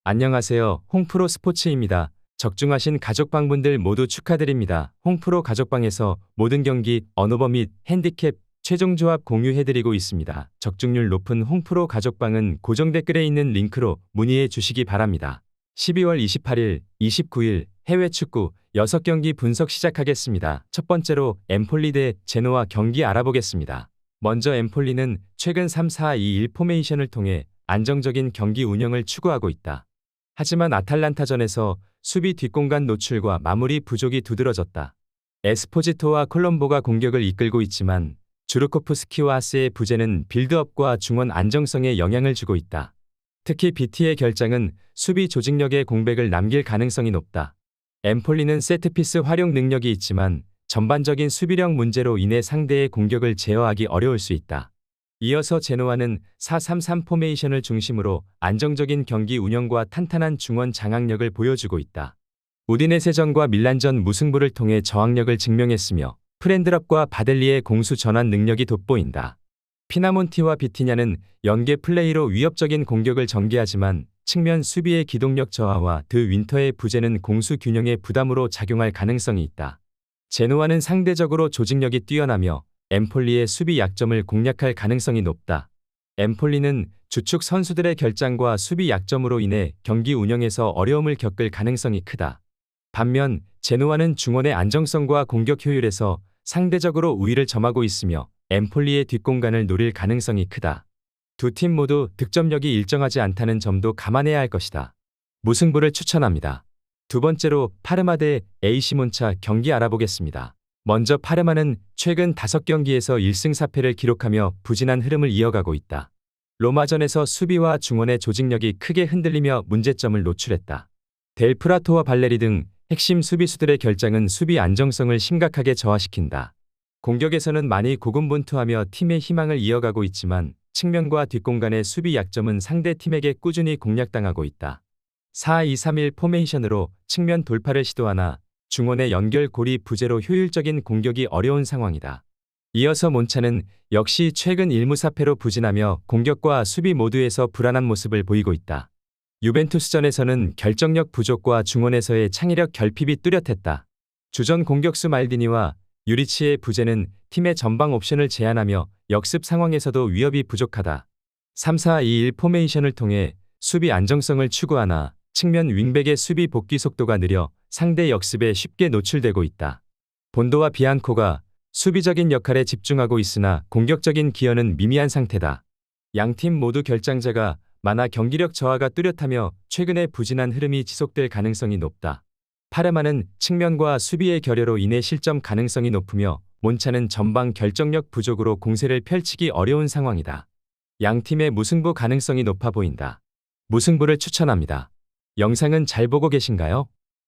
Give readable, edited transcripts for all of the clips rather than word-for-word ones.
안녕하세요. 홍프로 스포츠입니다. 적중하신 가족방분들 모두 축하드립니다. 홍프로 가족방에서 모든 경기, 언오버 및 핸디캡, 최종 조합 공유해드리고 있습니다. 적중률 높은 홍프로 가족방은 고정 댓글에 있는 링크로 문의해 주시기 바랍니다. 12월 28일, 29일 해외 축구 6경기 분석 시작하겠습니다. 첫 번째로 엠폴리 대 제노아 경기 알아보겠습니다. 먼저 엠폴리는 최근 3-4-2-1 포메이션을 통해 안정적인 경기 운영을 추구하고 있다. 하지만 아탈란타전에서 수비 뒷공간 노출과 마무리 부족이 두드러졌다. 에스포지토와 콜롬보가 공격을 이끌고 있지만 주르코프스키와 하스의 부재는 빌드업과 중원 안정성에 영향을 주고 있다. 특히 BT의 결장은 수비 조직력에 공백을 남길 가능성이 높다. 엠폴리는 세트피스 활용 능력이 있지만 전반적인 수비력 문제로 인해 상대의 공격을 제어하기 어려울 수 있다. 이어서 제노아는 4-3-3 포메이션을 중심으로 안정적인 경기 운영과 탄탄한 중원 장악력을 보여주고 있다. 우디네세전과 밀란전 무승부를 통해 저항력을 증명했으며 프렌드럽과 바델리의 공수 전환 능력이 돋보인다. 피나몬티와 비티냐는 연계 플레이로 위협적인 공격을 전개하지만 측면 수비의 기동력 저하와 드 윈터의 부재는 공수 균형의 부담으로 작용할 가능성이 있다. 제노아는 상대적으로 조직력이 뛰어나며 엠폴리의 수비 약점을 공략할 가능성이 높다. 엠폴리는 주축 선수들의 결장과 수비 약점으로 인해 경기 운영에서 어려움을 겪을 가능성이 크다. 반면 제노아는 중원의 안정성과 공격 효율에서 상대적으로 우위를 점하고 있으며 엠폴리의 뒷공간을 노릴 가능성이 크다. 두 팀 모두 득점력이 일정하지 않다는 점도 감안해야 할 것이다. 무승부를 추천합니다. 두 번째로 파르마 대 AC 몬차 경기 알아보겠습니다. 먼저 파르마는 최근 5경기에서 1승 4패를 기록하며 부진한 흐름을 이어가고 있다. 로마전에서 수비와 중원의 조직력이 크게 흔들리며 문제점을 노출했다. 델 프라토와 발레리 등 핵심 수비수들의 결장은 수비 안정성을 심각하게 저하시킨다. 공격에서는 많이 고군분투하며 팀의 희망을 이어가고 있지만 측면과 뒷공간의 수비 약점은 상대 팀에게 꾸준히 공략당하고 있다. 4-2-3-1 포메이션으로 측면 돌파를 시도하나 중원의 연결고리 부재로 효율적인 공격이 어려운 상황이다. 이어서 몬차는 역시 최근 1무 4패로 부진하며 공격과 수비 모두에서 불안한 모습을 보이고 있다. 유벤투스전에서는 결정력 부족과 중원에서의 창의력 결핍이 뚜렷했다. 주전 공격수 말디니와 유리치의 부재는 팀의 전방 옵션을 제한하며 역습 상황에서도 위협이 부족하다. 3-4-2-1 포메이션을 통해 수비 안정성을 추구하나 측면 윙백의 수비 복귀 속도가 느려 상대 역습에 쉽게 노출되고 있다. 본도와 비안코가 수비적인 역할에 집중하고 있으나 공격적인 기여는 미미한 상태다. 양팀 모두 결장자가 많아 경기력 저하가 뚜렷하며 최근의 부진한 흐름이 지속될 가능성이 높다. 파르마는 측면과 수비의 결여로 인해 실점 가능성이 높으며 몬차는 전방 결정력 부족으로 공세를 펼치기 어려운 상황이다. 양팀의 무승부 가능성이 높아 보인다. 무승부를 추천합니다. 영상은 잘 보고 계신가요?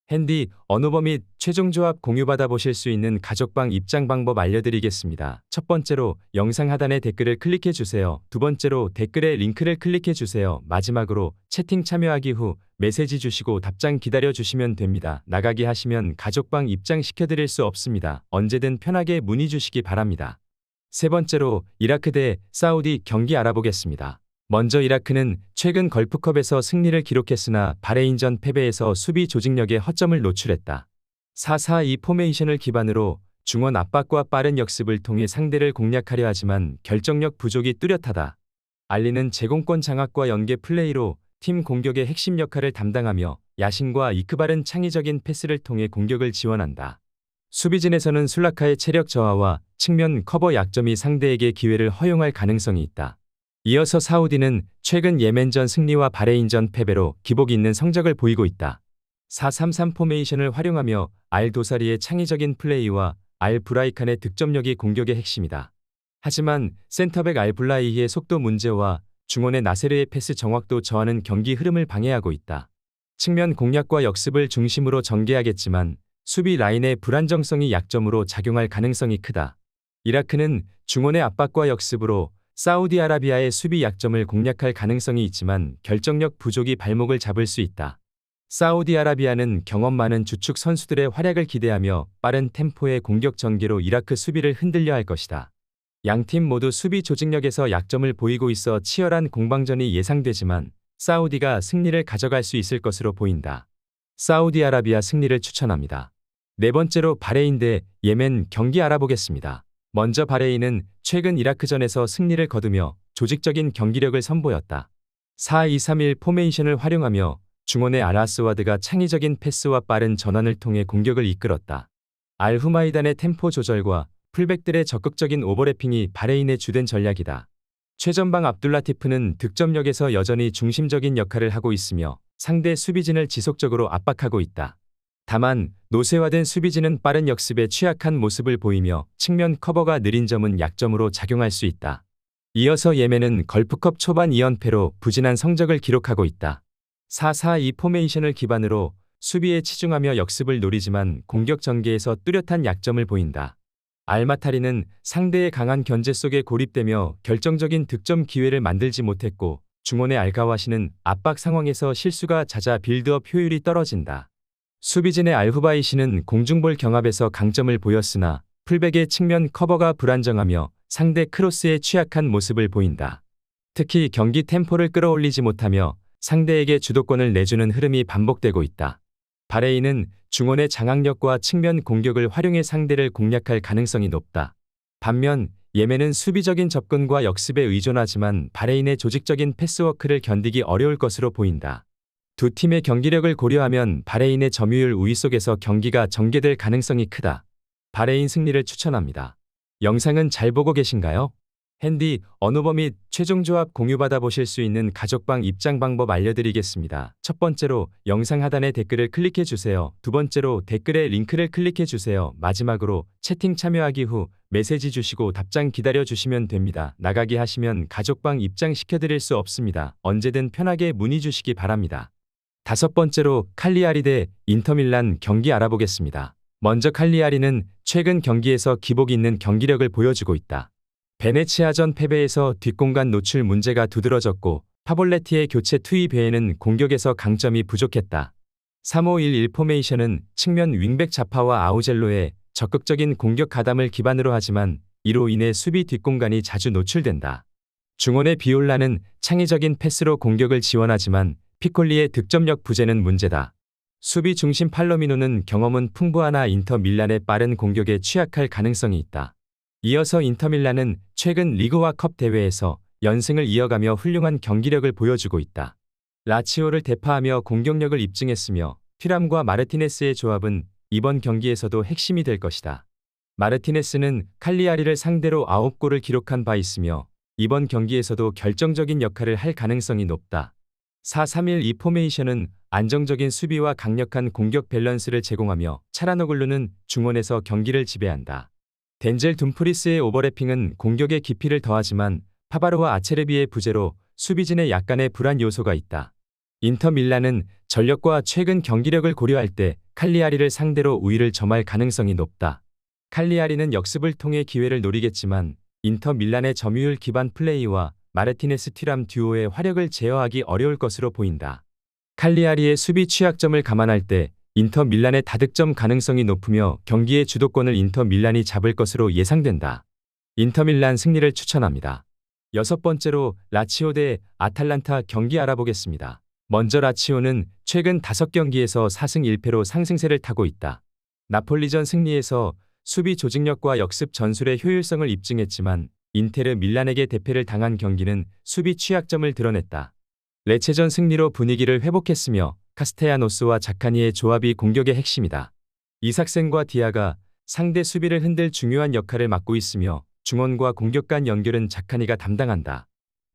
핸디, 언오버 및 최종 조합 공유받아 보실 수 있는 가족방 입장 방법 알려드리겠습니다. 첫 번째로 영상 하단에 댓글을 클릭해 주세요. 두 번째로 댓글에 링크를 클릭해 주세요. 마지막으로 채팅 참여하기 후 메시지 주시고 답장 기다려 주시면 됩니다. 나가기 하시면 가족방 입장 시켜드릴 수 없습니다. 언제든 편하게 문의 주시기 바랍니다. 세 번째로 이라크 대 사우디 경기 알아보겠습니다. 먼저 이라크는 최근 걸프컵에서 승리를 기록했으나 바레인전 패배에서 수비 조직력에 허점을 노출했다. 4-4-2 포메이션을 기반으로 중원 압박과 빠른 역습을 통해 상대를 공략하려 하지만 결정력 부족이 뚜렷하다. 알리는 제공권 장악과 연계 플레이로 팀 공격의 핵심 역할을 담당하며 야신과 이크바른 창의적인 패스를 통해 공격을 지원한다. 수비진에서는 술라카의 체력 저하와 측면 커버 약점이 상대에게 기회를 허용할 가능성이 있다. 이어서 사우디는 최근 예멘전 승리와 바레인전 패배로 기복 있는 성적을 보이고 있다. 4-3-3 포메이션을 활용하며 알 도사리의 창의적인 플레이와 알 브라이칸의 득점력이 공격의 핵심이다. 하지만 센터백 알 블라이히의 속도 문제와 중원의 나세르의 패스 정확도 저하는 경기 흐름을 방해하고 있다. 측면 공략과 역습을 중심으로 전개하겠지만 수비 라인의 불안정성이 약점으로 작용할 가능성이 크다. 이라크는 중원의 압박과 역습으로 사우디아라비아의 수비 약점을 공략할 가능성이 있지만 결정력 부족이 발목을 잡을 수 있다. 사우디아라비아는 경험 많은 주축 선수들의 활약을 기대하며 빠른 템포의 공격 전개로 이라크 수비를 흔들려 할 것이다. 양팀 모두 수비 조직력에서 약점을 보이고 있어 치열한 공방전이 예상되지만 사우디가 승리를 가져갈 수 있을 것으로 보인다. 사우디아라비아 승리를 추천합니다. 네 번째로 바레인 대 예멘 경기 알아보겠습니다. 먼저 바레인은 최근 이라크전에서 승리를 거두며 조직적인 경기력을 선보였다. 4-2-3-1 포메이션을 활용하며 중원의 알아스와드가 창의적인 패스와 빠른 전환을 통해 공격을 이끌었다. 알후마이단의 템포 조절과 풀백들의 적극적인 오버래핑이 바레인의 주된 전략이다. 최전방 압둘라티프는 득점력에서 여전히 중심적인 역할을 하고 있으며 상대 수비진을 지속적으로 압박하고 있다. 다만 노쇠화된 수비진은 빠른 역습에 취약한 모습을 보이며 측면 커버가 느린 점은 약점으로 작용할 수 있다. 이어서 예멘은 걸프컵 초반 2연패로 부진한 성적을 기록하고 있다. 4-4-2 포메이션을 기반으로 수비에 치중하며 역습을 노리지만 공격 전개에서 뚜렷한 약점을 보인다. 알마타리는 상대의 강한 견제 속에 고립되며 결정적인 득점 기회를 만들지 못했고 중원의 알가와시는 압박 상황에서 실수가 잦아 빌드업 효율이 떨어진다. 수비진의 알후바이시는 공중볼 경합에서 강점을 보였으나 풀백의 측면 커버가 불안정하며 상대 크로스에 취약한 모습을 보인다. 특히 경기 템포를 끌어올리지 못하며 상대에게 주도권을 내주는 흐름이 반복되고 있다. 바레인은 중원의 장악력과 측면 공격을 활용해 상대를 공략할 가능성이 높다. 반면 예멘은 수비적인 접근과 역습에 의존하지만 바레인의 조직적인 패스워크를 견디기 어려울 것으로 보인다. 두 팀의 경기력을 고려하면 바레인의 점유율 우위 속에서 경기가 전개될 가능성이 크다. 바레인 승리를 추천합니다. 영상은 잘 보고 계신가요? 핸디, 언어버 및 최종 조합 공유받아 보실 수 있는 가족방 입장 방법 알려드리겠습니다. 첫 번째로 영상 하단의 댓글을 클릭해 주세요. 두 번째로 댓글에 링크를 클릭해 주세요. 마지막으로 채팅 참여하기 후 메시지 주시고 답장 기다려 주시면 됩니다. 나가기 하시면 가족방 입장 시켜드릴 수 없습니다. 언제든 편하게 문의 주시기 바랍니다. 다섯 번째로 칼리아리 대 인터밀란 경기 알아보겠습니다. 먼저 칼리아리는 최근 경기에서 기복 있는 경기력을 보여주고 있다. 베네치아전 패배에서 뒷공간 노출 문제가 두드러졌고 파볼레티의 교체 투입 외에는 공격에서 강점이 부족했다. 3-5-1-1 포메이션은 측면 윙백 자파와 아우젤로의 적극적인 공격 가담을 기반으로 하지만 이로 인해 수비 뒷공간이 자주 노출된다. 중원의 비올라는 창의적인 패스로 공격을 지원하지만 피콜리의 득점력 부재는 문제다. 수비 중심 팔로미노는 경험은 풍부하나 인터 밀란의 빠른 공격에 취약할 가능성이 있다. 이어서 인터밀란은 최근 리그와 컵 대회에서 연승을 이어가며 훌륭한 경기력을 보여주고 있다. 라치오를 대파하며 공격력을 입증했으며 튀람과 마르티네스의 조합은 이번 경기에서도 핵심이 될 것이다. 마르티네스는 칼리아리를 상대로 9골을 기록한 바 있으며 이번 경기에서도 결정적인 역할을 할 가능성이 높다. 4-3-1-2 포메이션은 안정적인 수비와 강력한 공격 밸런스를 제공하며 차라노글루는 중원에서 경기를 지배한다. 덴젤 둠프리스의 오버래핑은 공격의 깊이를 더하지만 파바로와 아체르비의 부재로 수비진에 약간의 불안 요소가 있다. 인터 밀란은 전력과 최근 경기력을 고려할 때 칼리아리를 상대로 우위를 점할 가능성이 높다. 칼리아리는 역습을 통해 기회를 노리겠지만 인터 밀란의 점유율 기반 플레이와 마르티네스 튀람 듀오의 화력을 제어하기 어려울 것으로 보인다. 칼리아리의 수비 취약점을 감안할 때 인터 밀란의 다득점 가능성이 높으며 경기의 주도권을 인터 밀란이 잡을 것으로 예상된다. 인터 밀란 승리를 추천합니다. 여섯 번째로 라치오 대 아탈란타 경기 알아보겠습니다. 먼저 라치오는 최근 5경기에서 4승 1패로 상승세를 타고 있다. 나폴리전 승리에서 수비 조직력과 역습 전술의 효율성을 입증했지만 인테르 밀란에게 대패를 당한 경기는 수비 취약점을 드러냈다. 레체전 승리로 분위기를 회복했으며 카스테야노스와 자카니의 조합이 공격의 핵심이다. 이삭센과 디아가 상대 수비를 흔들 중요한 역할을 맡고 있으며 중원과 공격 간 연결은 자카니가 담당한다.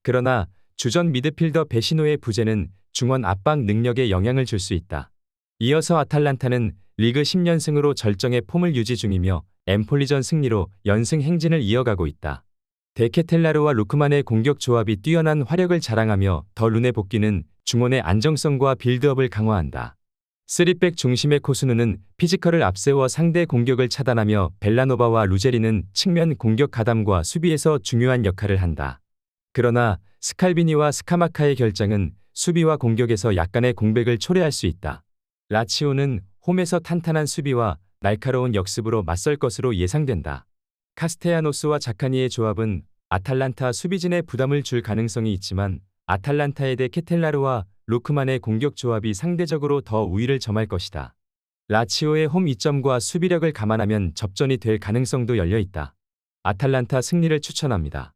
그러나 주전 미드필더 베시노의 부재는 중원 압박 능력에 영향을 줄 수 있다. 이어서 아탈란타는 리그 10연승으로 절정의 폼을 유지 중이며 엠폴리전 승리로 연승 행진을 이어가고 있다. 데케텔라르와 루크만의 공격 조합이 뛰어난 화력을 자랑하며 더 룬의 복귀는 중원의 안정성과 빌드업을 강화한다. 3백 중심의 코스누는 피지컬을 앞세워 상대 공격을 차단하며 벨라노바와 루제리는 측면 공격 가담과 수비에서 중요한 역할을 한다. 그러나 스칼비니와 스카마카의 결장은 수비와 공격에서 약간의 공백을 초래할 수 있다. 라치오는 홈에서 탄탄한 수비와 날카로운 역습으로 맞설 것으로 예상된다. 카스테야노스와 자카니의 조합은 아탈란타 수비진에 부담을 줄 가능성이 있지만 아탈란타에 대해 케텔라르와 로크만의 공격 조합이 상대적으로 더 우위를 점할 것이다. 라치오의 홈 이점과 수비력을 감안하면 접전이 될 가능성도 열려 있다. 아탈란타 승리를 추천합니다.